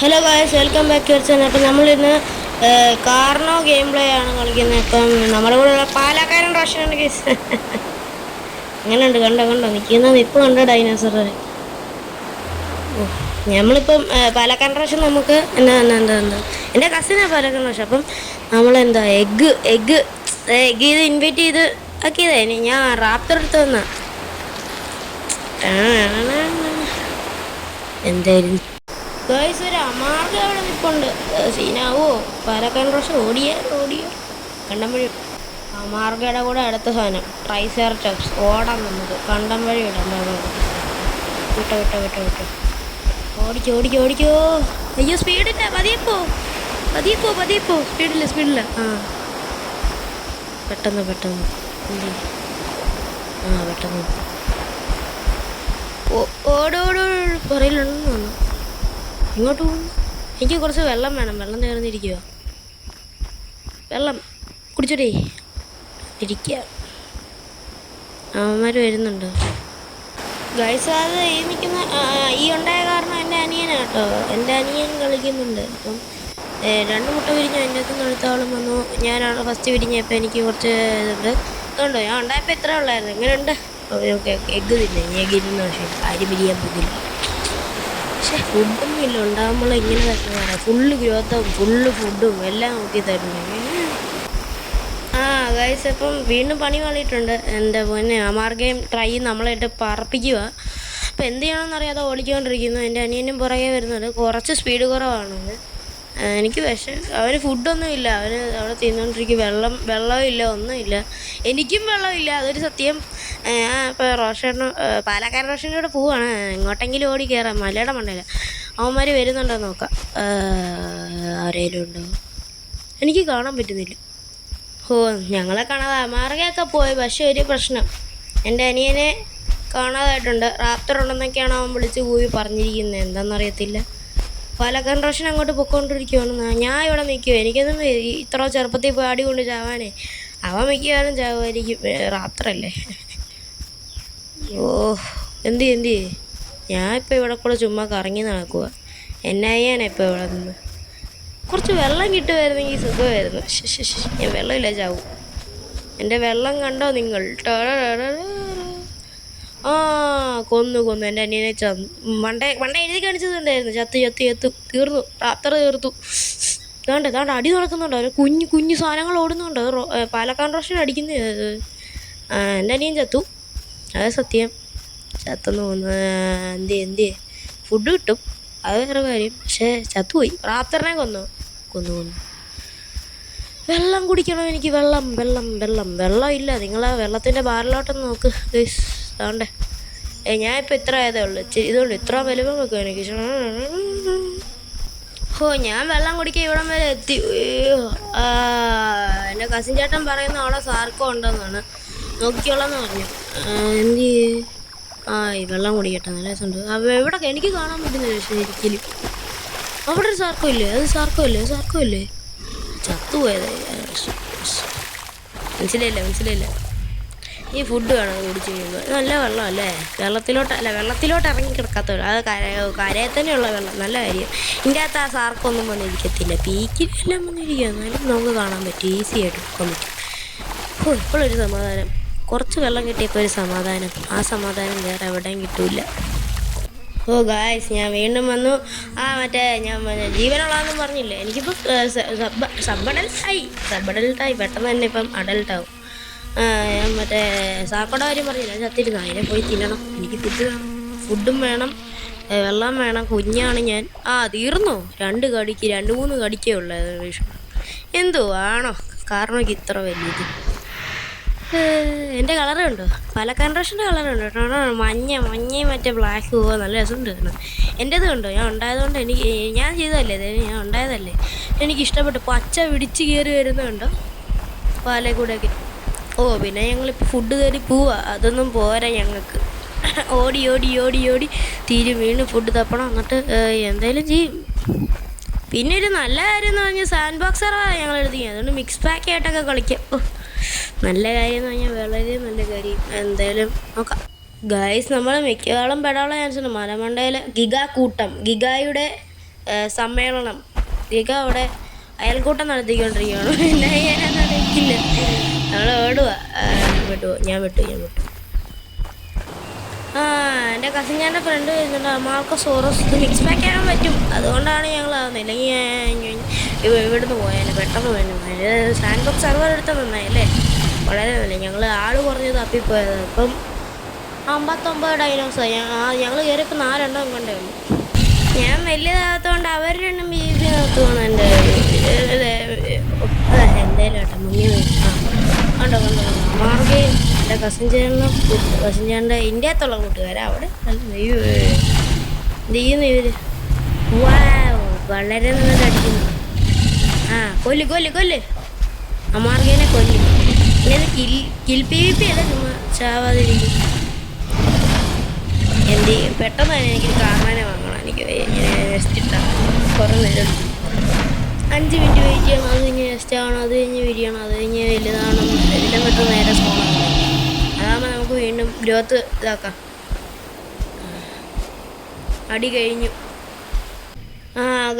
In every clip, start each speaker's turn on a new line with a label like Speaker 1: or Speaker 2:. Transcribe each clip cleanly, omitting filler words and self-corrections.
Speaker 1: Hello guys, welcome back to channel. അപ്പം നമ്മളിന്ന് കാർണോ game play ആണ് കളിക്കുന്നത്. ഇപ്പം നമ്മുടെ കൂടെ പാലക്കാരൻ റോഷനാണ് ഗൈസ്. അങ്ങനെയുണ്ട്, കണ്ടോ നിൽക്കുന്ന നിപ്പ് കണ്ടോ ഡൈനോസർ. നമ്മളിപ്പം പാലക്കാരൻ റോഷൻ നമുക്ക് എന്താ എൻ്റെ കസിനാണ് പാലക്കാരൻ റോഷൻ. അപ്പം നമ്മളെന്താ എഗ്ഗ് ഇത് ഇൻവൈറ്റ് ചെയ്ത് ആക്കിയതാ. ഞാൻ റാപ്റ്റർ എടുത്ത് വന്ന എന്തായിരുന്നു ഗൈസ്, ഒരു അമാർഗ അവിടെ നിൽപ്പുണ്ട്. സീനാവോ? പാലക്കാട് റോഷൻ ഓടിയോ കണ്ടംവഴി. അമാർഗയുടെ കൂടെ അടുത്ത സാധനം ട്രൈസെറാറ്റോപ്സ്. ഓടാം നമുക്ക്, കണ്ടംവഴി ഇടാം. വിട്ടോ ഓടിക്കോ. അയ്യോ, സ്പീഡില്ല, പതിയെപ്പോ. സ്പീഡില്ല. പെട്ടെന്ന് പെട്ടെന്ന് ഓടോടോ പറയിലുണ്ടെന്ന് തോന്നുന്നു. ഇങ്ങോട്ട് പോകും. എനിക്ക് കുറച്ച് വെള്ളം വേണം. വെള്ളം തീർന്നിരിക്കുക. വെള്ളം കുടിച്ചോടേ ഇരിക്കുക. അവന്മാർ വരുന്നുണ്ട് ഗൈസ്. അത് ഈ ഉണ്ടായ കാരണം എൻ്റെ അനിയനാണ് കേട്ടോ. എൻ്റെ അനിയൻ കളിക്കുന്നുണ്ട്. അപ്പം 2 മുട്ട വിരിഞ്ഞു. എൻ്റെ അടുത്ത് അടുത്താളും വന്നു. ഞാനാണ് ഫസ്റ്റ് വിരിഞ്ഞപ്പോൾ എനിക്ക് കുറച്ച് ഇതുണ്ട്. അതുകൊണ്ടോ ഞാൻ ഉണ്ടായപ്പോൾ ഇത്ര ഉള്ളായിരുന്നു. എങ്ങനെയുണ്ട്? Okay, egg തിന്നെ. എഗ്ഗ് ഇരുന്ന പക്ഷേ അരി പിരിയാൻ പറ്റില്ല. പക്ഷേ ഫുഡൊന്നും ഇല്ല. ഉണ്ടാകുമ്പോൾ ഇങ്ങനെ തരുന്നതാണ്. ഫുള്ള് ഗ്രോത്തും ഫുള്ള് ഫുഡും എല്ലാം നോക്കി തരുന്നത്. ഗൈസ്, അപ്പം വീണ്ടും പണി പാളിയിട്ടുണ്ട്. എൻ്റെ പൊന്നെ, അമാർഗയും ട്രൈ നമ്മളായിട്ട് പറപ്പിക്കുക. അപ്പം എന്ത് ചെയ്യണമെന്നറിയാതെ ഓടിക്കൊണ്ടിരിക്കുന്നു. എൻ്റെ അനിയനും പുറകെ വരുന്നത്. കുറച്ച് സ്പീഡ് കുറവാണ്. എനിക്ക് പക്ഷേ അവന് ഫുഡൊന്നും ഇല്ല. അവന് അവിടെ തിന്നുകൊണ്ടിരിക്കും. വെള്ളമില്ല, ഒന്നുമില്ല. എനിക്കും വെള്ളമില്ല, അതൊരു സത്യം. ഇപ്പോൾ പാലക്കാട് റോഷൻ്റെ കൂടെ പോവാണ്. എങ്ങോട്ടെങ്കിലും ഓടി കയറാം. മലയുടെ മണ്ടയില്ല. അവന്മാർ വരുന്നുണ്ടോ നോക്കാം. ആരെങ്കിലും ഉണ്ടോ? എനിക്ക് കാണാൻ പറ്റുന്നില്ല. ഞങ്ങളെ കാണാതെ അമാർഗയൊക്കെ പോയി. പക്ഷേ ഒരു പ്രശ്നം, എൻ്റെ അനിയനെ കാണാതായിട്ടുണ്ട്. റാപ്റ്റർ ഉണ്ടെന്നൊക്കെയാണ് അവൻ വിളിച്ച് പോയി പറഞ്ഞിരിക്കുന്നത്. എന്താണെന്നറിയത്തില്ല. പാലക്കാട് റോഷൻ അങ്ങോട്ട് പൊയ്ക്കൊണ്ടിരിക്കുവാണ്. ഞാൻ ഇവിടെ നിൽക്കുമോ? എനിക്കൊന്നും ഇത്ര ചെറുപ്പത്തിൽ പോയി അടി കൊണ്ട് ചാവാനേ. അവൻ മിക്കവാറും ചാവുമായിരിക്കും. റാപ്റ്ററല്ലേ. എന്ത് ഞാൻ ഇപ്പോൾ ഇവിടെ കൂടെ ചുമ്മാ കറങ്ങി നടക്കുക. എന്നാ ചെയ്യാനാ ഇപ്പോൾ ഇവിടെ നിന്ന്? കുറച്ച് വെള്ളം കിട്ടുമായിരുന്നെങ്കിൽ സുഖമായിരുന്നു. ഞാൻ വെള്ളമില്ല, ചാവും. എൻ്റെ വെള്ളം കണ്ടോ നിങ്ങൾ? കൊന്നു. എൻ്റെ അനിയനെ മണ്ട എഴുതി കാണിച്ചതുണ്ടായിരുന്നു. ചത്തു തീർന്നു. റാപ്റ്റർ തീർത്തു. ദാണ്ട് അടി നടക്കുന്നുണ്ടോ? കുഞ്ഞു സാധനങ്ങൾ ഓടുന്നുണ്ടോ? പാലക്കാട് റോഷൻ അടിക്കുന്നത്. എൻ്റെ അനിയൻ ചത്തു, അത് സത്യം. ചത്തെന്ന് തോന്നുന്നു. എന്ത് ഫുഡ് കിട്ടും, അത് വേറെ കാര്യം. പക്ഷേ ചത്തുപോയി. റാപ്റ്ററിനെ കൊന്നു. വെള്ളം കുടിക്കണം എനിക്ക്. വെള്ളം ഇല്ല. നിങ്ങൾ ആ വെള്ളത്തിൻ്റെ ബാറിലോട്ടൊന്ന് നോക്ക് ഗൈസ്. അതുകൊണ്ടേ ഞാൻ ഇപ്പോൾ ഇത്ര ആയതേ ഉള്ളൂ. ഇതുകൊണ്ട് ഇത്ര വലുപ്പം വെക്കും എനിക്ക്. ഞാൻ വെള്ളം കുടിക്കാൻ ഇവിടം വരെ എത്തി. എൻ്റെ കസിൻ ചേട്ടൻ പറയുന്ന അവിടെ സാർക്കോ ഉണ്ടെന്നാണ്. നോക്കിക്കോളാന്ന് പറഞ്ഞു. എന്ത് ഈ വെള്ളം കുടിക്കട്ടെ, നല്ല രസമുണ്ട്. എവിടെ എനിക്ക് കാണാൻ പറ്റുന്നില്ല ശരിക്കും. അവിടെ ഒരു സാർക്കോ ഇല്ലേ? അത് സാർക്കോ ഇല്ലേ? ചത്തുപോയത്. മനസ്സിലായില്ല. ഈ ഫുഡ് വേണം കുടിച്ച് കഴിയുമ്പോൾ. നല്ല വെള്ളം അല്ലേ? വെള്ളത്തിലോട്ട് ഇറങ്ങി കിടക്കാത്തവരും. അത് കരയിൽ തന്നെയുള്ള വെള്ളം. നല്ല കാര്യം. ഇതിൻ്റെ അകത്ത് ആ സാർക്കൊന്നും വന്നിരിക്കത്തില്ല. പീക്കിലെല്ലാം വന്നിരിക്കുക. എന്നാലും നമുക്ക് കാണാൻ പറ്റും. ഈസി ആയിട്ട് പോകാൻ പറ്റും. ഇപ്പോഴൊരു സമാധാനം. കുറച്ച് വെള്ളം കിട്ടിയപ്പോൾ ഒരു സമാധാനം. ആ സമാധാനം വേറെ എവിടെയും കിട്ടില്ല. ഗായ്സ്, ഞാൻ വീണ്ടും വന്നു. ഞാൻ ജീവനുള്ളതെന്നും പറഞ്ഞില്ലേ. എനിക്കിപ്പോൾ സബ് അഡൽട്ടായി. പെട്ടെന്ന് തന്നെ ഇപ്പം അഡൽട്ടാവും. ഞാൻ സാക്കോടെ കാര്യം പറഞ്ഞില്ല. ചത്തിരുന്നു. അതിനെ പോയി തിന്നണം. എനിക്ക് ഫുഡും വേണം, വെള്ളം വേണം. കുഞ്ഞാണ് ഞാൻ. തീർന്നു. 2-3 കടിക്കേ ഉള്ളത്. എന്തോ ആണോ കാരണം ഇത്ര വലിയത്? എൻ്റെ കളറ് കണ്ടോ? പാലക്കാട് റോഷൻ്റെ കളറുണ്ട് കേട്ടോ. മഞ്ഞയും മറ്റേ ബ്ലാക്ക് നല്ല രസമുണ്ട് കാണാൻ. എൻ്റേത് കണ്ടോ? ഞാൻ ഉണ്ടായതുകൊണ്ട് ഞാൻ ചെയ്തതല്ലേ, ഞാൻ ഉണ്ടായതല്ലേ. എനിക്കിഷ്ടപ്പെട്ടു. പച്ച പിടിച്ച് കയറി വരുന്നുണ്ടോ പാലേ കൂടെയൊക്കെ. പിന്നെ ഞങ്ങളിപ്പോൾ ഫുഡ് കയറി പോവാ. അതൊന്നും പോരാ ഞങ്ങൾക്ക്. ഓടി തീരും. വീണ്ടും ഫുഡ് തപ്പണം. എന്നിട്ട് എന്തായാലും ചെയ്യും. പിന്നെ ഒരു നല്ല കാര്യം എന്ന് പറഞ്ഞാൽ സാൻഡ് ബോക്സറാണ് ഞങ്ങൾ എടുത്തിരിക്കുന്നത്. അതുകൊണ്ട് മിക്സ് പാക്ക് ആയിട്ടൊക്കെ കളിക്കാം. നല്ല കാര്യം എന്ന് പറഞ്ഞാൽ വളരെ നല്ല കാര്യം. എന്തായാലും നോക്കാം. ഗൈസ്, നമ്മൾ മിക്കവാറും പെടാനുള്ള ചാൻസ് ഉണ്ട്. മലമണ്ടയിൽ ഗിഗായുടെ സമ്മേളനം ഇക അവിടെ അയൽക്കൂട്ടം നടത്തിക്കൊണ്ടിരിക്കുകയാണ്. എന്നാ ചെയ്യാനാന്ന് അറിയില്ല. നമ്മൾ ഓടുക. ഞാൻ വിട്ടു. എൻ്റെ കസിൻ ഞാൻ്റെ ഫ്രണ്ട് വരുന്നുണ്ട്. അമ്മാർക്ക് സോറസ് മിക്സ് പാക്ക് ചെയ്യാൻ പറ്റും. അതുകൊണ്ടാണ് ഞങ്ങൾ ആവുന്നത്. ഇല്ലെങ്കിൽ ഇവിടുന്ന് പോയാലേ പെട്ടെന്ന് വേണം. സാൻഡ് ബോക്സ് സെർവർ എടുത്ത് നന്നായല്ലേ, വളരെ നല്ല. ഞങ്ങൾ ആൾ കുറഞ്ഞ് തപ്പിപ്പോയത്. ഇപ്പം 59 ഡൈനോസായി. ഞങ്ങൾ കയറിയപ്പോൾ 4 എണ്ണം കൊണ്ടേ ഉള്ളൂ. ഞാൻ വലിയതാകത്തോണ്ട് അവർ രണ്ടും ബീബി നിർത്തുവാണ്. എൻ്റെ എന്തായാലും കേട്ടോ മുന്നിൽ കണ്ടോ അമ്മാർക്കെയും എൻ്റെ കസിൻ ചേട്ടൻ്റെ ഇന്ത്യത്തുള്ള കൂട്ടുകാരാ അവിടെ എന്ത് ചെയ്യുന്നു ഇവര്. വളരെ നന്നായിട്ട് അടിക്കുന്നു. കൊല്ല് അമ്മാർക്കേനെ കൊല്ലും. പിന്നെ കിൽ PvP അല്ല, ചുമ്മാ ചാവാതിരിക്കും. എന്ത് പെട്ടെന്ന് തന്നെ എനിക്ക് കാണാനെ വാങ്ങണം. എനിക്ക് നെസ്റ്റ് ഇട്ടാൽ കുറേ നേരം 5 മിനിറ്റ് വെയിറ്റ് ചെയ്യണം. അത് കഴിഞ്ഞ് നെസ്റ്റ് ആവണം, അത് കഴിഞ്ഞ് വിരിയണം, അത് കഴിഞ്ഞ് വലുതാവണം. എല്ലാം പെട്ടെന്ന് നേരെ സ്പോണാണ്. അതാകുമ്പോൾ നമുക്ക് വീണ്ടും ഗ്രോത്ത് ഇതാക്കാം. അടി കഴിഞ്ഞു.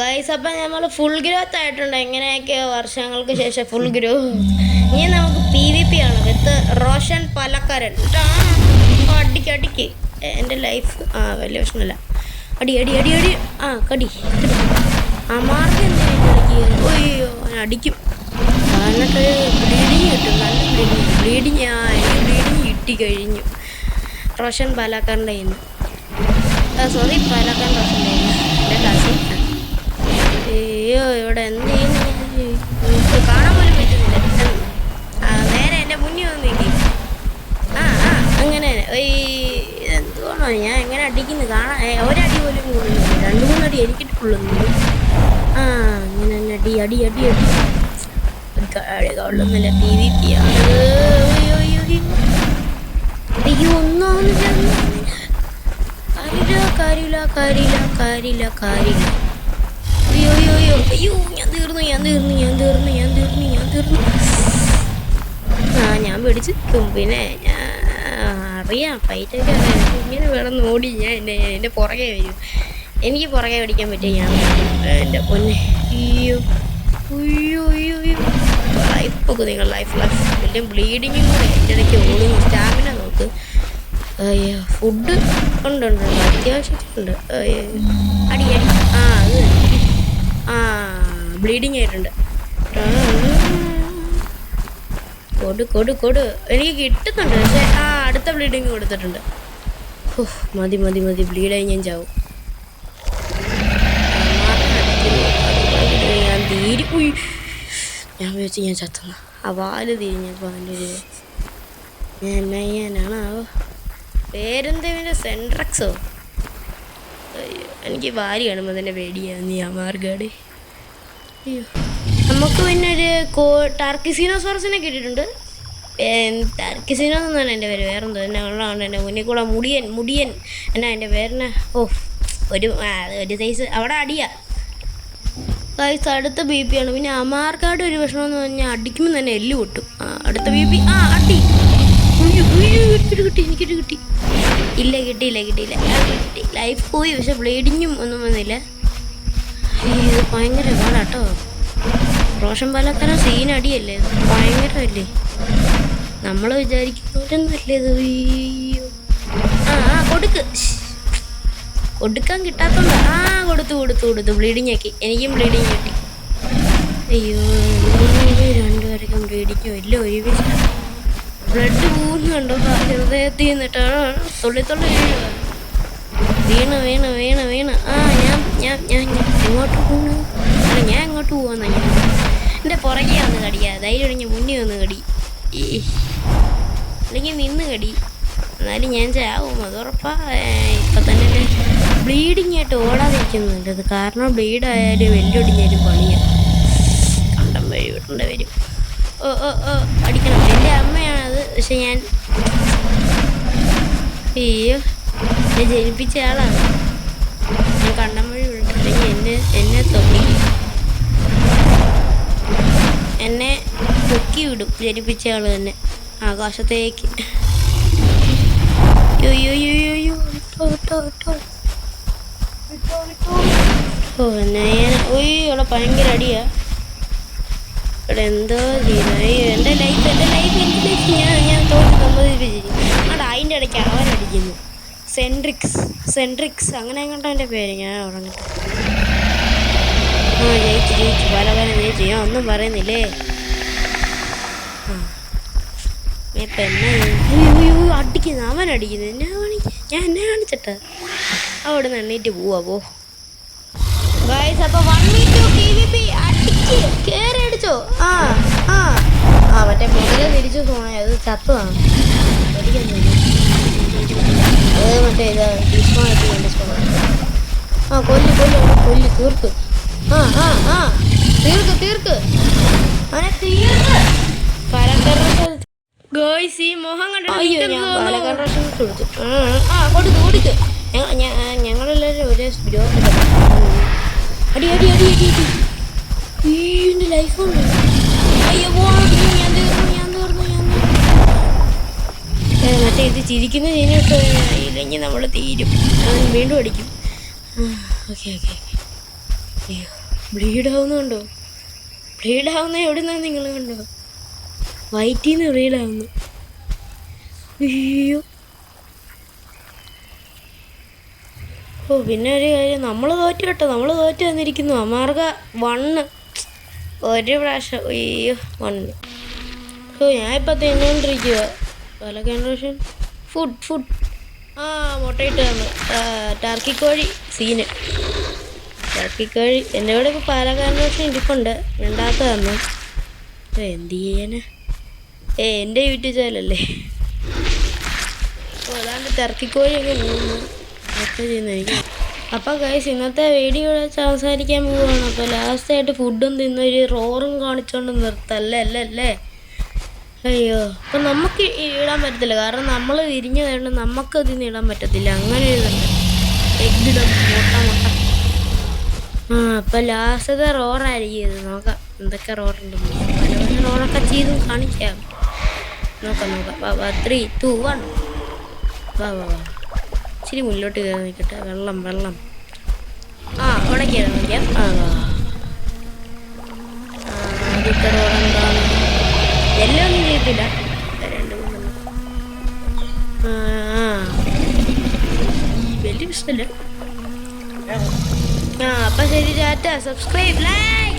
Speaker 1: ഗൈസ്, അപ്പം നമ്മൾ ഫുൾ ഗ്രോത്ത് ആയിട്ടുണ്ട്. എങ്ങനെയൊക്കെയോ വർഷങ്ങൾക്ക് ശേഷം ഫുൾ ഗ്രോത്ത്. ഇനി നമുക്ക് PvP ആണ് വിത്ത് റോഷൻ പലക്കരൻ. അടിക്ക് എൻ്റെ ലൈഫ് വലിയ പ്രശ്നമില്ല. അടി കടി അമാർക്ക് എന്തെങ്കിലും അയ്യോ ഞാൻ അടിക്കും. എന്നിട്ട് ബ്ലീഡിങ് കിട്ടും. നല്ല ബ്ലീഡിങ് കിട്ടി കഴിഞ്ഞു. റോഷൻ പാലക്കാടിൻ്റെ കയ്യിൽ നിന്ന്. സോറി, പാലക്കാട് റോഷൻ്റെ കയ്യിൽ നിന്ന്. എൻ്റെ കസിൻ. അയ്യോ ഇവിടെ എന്ത് ചെയ്യുന്നു കാണാൻ പോലും പറ്റുന്നില്ല. നേരെ എൻ്റെ മുന്നിൽ വന്ന് നിൽക്കി. അങ്ങനെ എന്തുവാണോ ഞാൻ എങ്ങനെ അടിക്കുന്നു കാണാൻ. ഒരടി പോലും കൊള്ളുന്നില്ല. 2-3 അടി എനിക്കിട്ട് കൊള്ളുന്നുണ്ട്. അങ്ങനെ തന്നെ അടി കൊള്ളുന്നില്ല. PvP ആണ്. അയ്യോ ഒന്നാവുന്നില്ല. കാര്യമില്ല. അയ്യോ ഞാൻ തീർന്നു. ഞാൻ പിടിച്ച് നിൽക്കും. പിന്നെ അറിയാം ഫൈറ്റൊക്കെ ഇങ്ങനെ വേണം ഓടി. എൻ്റെ പുറകെ വരും. എനിക്ക് പുറകെ പിടിക്കാൻ പറ്റും. ഞാൻ എൻ്റെ പൊന്നെ. അയ്യോ ലൈഫ് നോക്ക് നിങ്ങൾ. ലൈഫ് വലിയ ബ്ലീഡിങ്ങും കൂടെ എൻ്റെ ഇടയ്ക്ക് ഓടുന്നു. സ്റ്റാമിന നോക്ക്. അയ്യോ ഫുഡ് ഉണ്ട് അത്യാവശ്യമുണ്ട്. അടി ബ്ലീഡിങ് ആയിട്ടുണ്ട്. കൊടു എനിക്ക് കിട്ടുന്നുണ്ട്. പക്ഷേ അടുത്ത ബ്ലീഡിങ് കൊടുത്തിട്ടുണ്ട്. മതി ബ്ലീഡായി ഞാൻ ചാവും. ഞാൻ വിചാരിച്ചു ഞാൻ ചത്തുന്ന വാല് തിരിഞ്ഞപ്പോൾ അതിൻ്റെ ഒരു ഞാൻ എന്നാ ചെയ്യാനാണ്. പേരെന്തേവിൻ്റെ സെൻട്രക്സോ. എനിക്ക് വാരി കാണുമ്പോൾ തന്നെ പേടിയാന്ന് ഈ അമാർഗാഡ്. അയ്യോ നമുക്ക് പിന്നെ ഒരു ടർക്കിസിനോസോറസിനെ കിട്ടിയിട്ടുണ്ട്. ടർക്കിസിനോസ് എന്നാണ് എൻ്റെ പേര്. വേറെന്തോ എന്നെ ഉള്ളതാണ് എൻ്റെ മുന്നിൽ കൂടെ മുടിയൻ എന്നാ എൻ്റെ പേരിനെ. ഒരു സൈസ് അവിടെ അടിയാ ഗൈസ്. അടുത്ത BP ആണ്. പിന്നെ അമാർക്കാട് ഒരു വിഷമമെന്ന് പറഞ്ഞാൽ അടിക്കുമ്പോൾ തന്നെ എല്ല് പൊട്ടും. അടുത്ത BP അടി. എനിക്കൊരു കിട്ടി. ഇല്ല കിട്ടിയില്ല. ലൈഫ് പോയി. പക്ഷെ ബ്ലീഡിങ്ങും ഒന്നും വന്നില്ല. ഇത് ഭയങ്കര പാടാട്ടോ. റോഷൻ പാലക്കാരൻ സീനടിയല്ലേ, ഭയങ്കരമല്ലേ. നമ്മൾ വിചാരിക്കുന്നവരൊന്നുമല്ലേ ഇത്. അയ്യോ കൊടുക്കാൻ കിട്ടാത്തോണ്ട് കൊടുത്തു ബ്ലീഡിങ് ആക്കി. എനിക്കും ബ്ലീഡിങ് കിട്ടി. അയ്യോ രണ്ടുപേരൊക്കെ ബ്ലീഡിങ്ങോ ഇല്ല. ഒരുമിച്ച് ബ്ലഡ് പോകുന്നുണ്ടോ ഹൃദയത്തിൽ നിന്നിട്ടാണ്. തുള്ളി വീണ് ഞാൻ എങ്ങോട്ട് പോകുന്നു? ഞാൻ എങ്ങോട്ട് പോവാന്നാ. ഞാൻ എൻ്റെ പുറകെ വന്ന് കടിയാ. ധൈര്യം ഉണ്ടെങ്കിൽ മുന്നേ വന്ന് കടി, അല്ലെങ്കിൽ നിന്ന് കടി. എന്നാലും ഞാൻ ചാവും, അത് ഉറപ്പാ. ഇപ്പം തന്നെ ബ്ലീഡിങ് ആയിട്ട് ഓടാതിരിക്കുന്നുണ്ട്. അത് കാരണം ബ്ലീഡായാലും വെല്ലൊടിഞ്ഞാലും പണിയാണ്. കണ്ടം വഴി വിടേണ്ട വരും. അടിക്കണം. എൻ്റെ അമ്മയാണത്. പക്ഷെ ഞാൻ ജനിപ്പിച്ച ആളാണ്. ഞാൻ കണ്ടം വഴി വിട്ടില്ലെങ്കിൽ എന്നെ തൊപ്പിക്കും. എന്നെ പൊക്കി വിടും ജനിപ്പിച്ച ആൾ തന്നെ ആകാശത്തേക്ക്. എന്നെ ഉയ്യോ ഇവിടെ ഭയങ്കര അടിയാ. ഇവിടെ എന്തോ ചെയ്യുന്നത്? എൻ്റെ ലൈഫ് ഞാൻ തോന്നി സമ്മതിപ്പിച്ചിരിക്കും. അവിടെ അതിൻ്റെ ഇടയ്ക്ക് അവരടിക്കുന്നു. സെൻട്രിക്സ് അങ്ങനെ എങ്ങോട്ടാ എൻ്റെ പേര്. ഞാൻ ഉറങ്ങട്ടെ. ജയിച്ചു പല ജയിച്ചു. ഞാൻ ഒന്നും പറയുന്നില്ലേ. ഇപ്പം എന്നെ അടിക്കുന്നു. അവനടിക്കുന്നു. എന്നെ കാണിച്ചിട്ട് അവിടെ നിന്ന് എണ്ണീറ്റ് പോവാ. ഗൈസ് അപ്പോൾ 1v2 PvP അടിച്ച് കയറി അടിച്ചോ. മറ്റേ മുതലേ തിരിച്ചു പോണേ. അത് ചത്തതാണ്. അത് മറ്റേ ഇത് ഭീഷ്മമായിട്ട് കൊല്ലി തീർക്ക്. തീർക്ക് അവനെ തീർക്ക്. ഗോയ്സ് ഈ മോഹം കണ്ടിട്ട് ഞാൻ പാലക്കാട് റോഷൻ കൊടുത്തു. കൊടുക്ക്. ഞങ്ങളെല്ലാവരും ഒരേ ഗ്രോപ്പിൽ അടി എൻ്റെ ലൈഫുണ്ട്. അയ്യോ ഞാൻ തീർന്നു. മറ്റേ ഇത് ചിരിക്കുന്ന കഴിഞ്ഞിട്ട് ഇല്ലെങ്കിൽ നമ്മൾ തീരും. വീണ്ടും അടിക്കും. ഓക്കെ അയ്യോ ബ്ലീഡ് ആവുന്നുണ്ടോ? ബ്ലീഡ് ആവുന്ന എവിടെ നിന്നാണ് നിങ്ങൾ കണ്ടോ? വയറ്റിൽ നിന്ന് ബ്ലീഡ് ആവുന്നു. അയ്യോ പിന്നെ ഒരു കാര്യം, നമ്മൾ തോറ്റു വന്നിരിക്കുന്നു. അമാർഗ 1 ഒരു പ്രാവശ്യം. അയ്യോ 1. ഞാനിപ്പോൾ തിന്നുകൊണ്ടിരിക്കുക. പല കൺട്രീഷൻ ഫുഡ് മുട്ടയിട്ട് തന്നു. ടർക്കി കോഴി സീന്. ടർക്കി കോഴി എൻ്റെ കൂടെ ഇപ്പോൾ പല കൺട്രീഷൻ ഇരിപ്പുണ്ട്. ഉണ്ടാത്ത തന്നു. എന്ത് ചെയ്യാനാ? എൻ്റെ യൂട്യൂബ് ചാനലല്ലേ. അതാണ്ട് ടർക്കി കോഴിയൊക്കെ പോകുന്നു. ഒക്കെ ചെയ്യുന്നതായിരിക്കും. അപ്പോൾ ഗൈസ് ഇന്നത്തെ വീഡിയോ വെച്ച് അവസാനിക്കാൻ പോവുകയാണ്. അപ്പോൾ ലാസ്റ്റായിട്ട് ഫുഡും തിന്നൊരു റോറും കാണിച്ചുകൊണ്ട് നിർത്തല്ലേ. അയ്യോ അപ്പം നമുക്ക് ഇടാൻ പറ്റത്തില്ല. കാരണം നമ്മൾ വിരിഞ്ഞു തരണം. നമുക്കതിന് ഇടാൻ പറ്റത്തില്ല. അങ്ങനെ എഴുതണ്ട. എഗ്ഗിടും മുട്ട. അപ്പം ലാസ്റ്റത്തെ റോറായിരിക്കും ഇത്. നോക്കാം എന്തൊക്കെ റോറുണ്ടെന്ന്. പല റോറൊക്കെ ചെയ്തും കാണിക്കാം. നോക്കാം. 3, 2, 1. വാ ഇച്ചിരി മുന്നോട്ട് കയറി നിൽക്കട്ടെ. വെള്ളം അവിടെ കയറി നിൽക്കാം. ആദ്യത്തെ റോഡെന്താണ്? എല്ലാം ഒന്നും ചെയ്തില്ല. 2 വലിയ പ്രശ്നമില്ല. അപ്പം ശരി. ടാറ്റ. Subscribe, like.